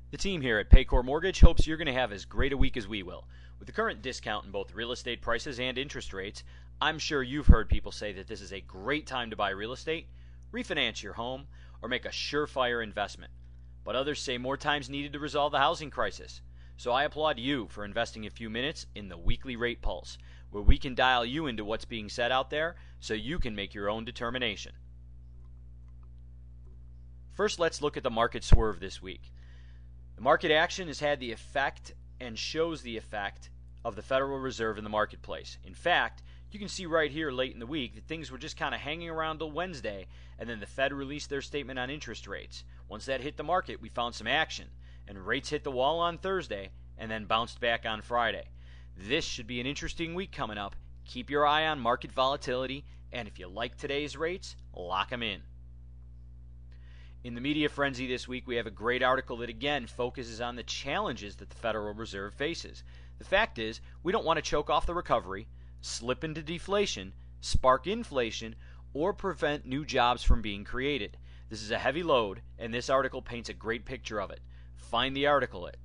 The team here at Paycor Mortgage hopes you're going to have as great a week as we will. With the current discount in both real estate prices and interest rates, I'm sure you've heard people say that this is a great time to buy real estate, refinance your home, or make a surefire investment. But others say more time's needed to resolve the housing crisis. So I applaud you for investing a few minutes in the weekly Rate Pulse, where we can dial you into what's being said out there so you can make your own determination. First, let's look at the market swerve this week. The market action has had the effect and shows the effect of the Federal Reserve in the marketplace. In fact, you can see right here late in the week that things were just kind of hanging around till Wednesday, and then the Fed released their statement on interest rates. Once that hit the market, we found some action, and rates hit the wall on Thursday and then bounced back on Friday. This should be an interesting week coming up. Keep your eye on market volatility, and if you like today's rates, lock them in. In the media frenzy this week, we have a great article that again focuses on the challenges that the Federal Reserve faces. The fact is, we don't want to choke off the recovery, slip into deflation, spark inflation, or prevent new jobs from being created. This is a heavy load, and this article paints a great picture of it. Find the article at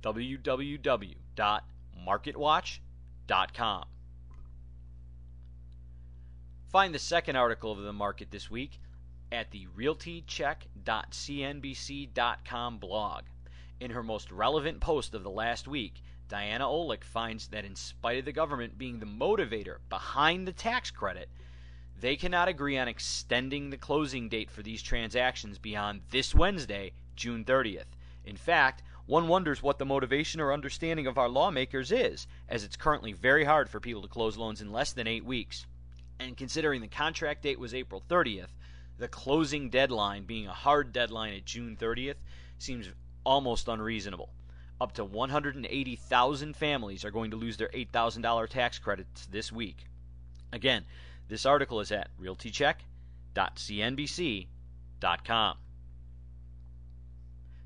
www.marketwatch.com. Find the second article of the market this week at the realtycheck.cnbc.com blog. In her most relevant post of the last week, Diana Olick finds that in spite of the government being the motivator behind the tax credit, they cannot agree on extending the closing date for these transactions beyond this Wednesday, June 30th. In fact, one wonders what the motivation or understanding of our lawmakers is, as it's currently very hard for people to close loans in less than 8 weeks. And considering the contract date was April 30th, the closing deadline being a hard deadline at June 30th seems almost unreasonable. Up to 180,000 families are going to lose their $8,000 tax credits this week. Again, this article is at realtycheck.cnbc.com.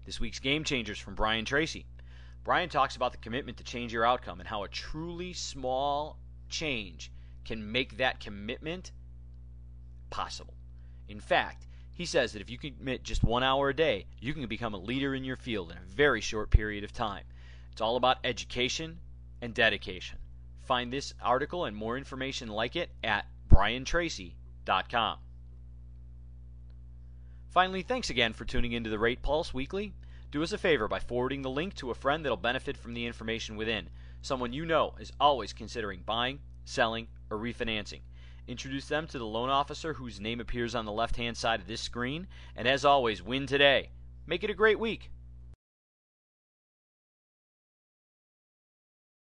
This week's Game Changers from Brian Tracy. Brian talks about the commitment to change your outcome and how a truly small change can make that commitment possible. In fact, he says that if you can commit just 1 hour a day, you can become a leader in your field in a very short period of time. It's all about education and dedication. Find this article and more information like it at briantracy.com. Finally, thanks again for tuning into the Rate Pulse Weekly. Do us a favor by forwarding the link to a friend that'll benefit from the information within. Someone you know is always considering buying, selling, or refinancing. Introduce them to the loan officer whose name appears on the left-hand side of this screen. And as always, win today. Make it a great week.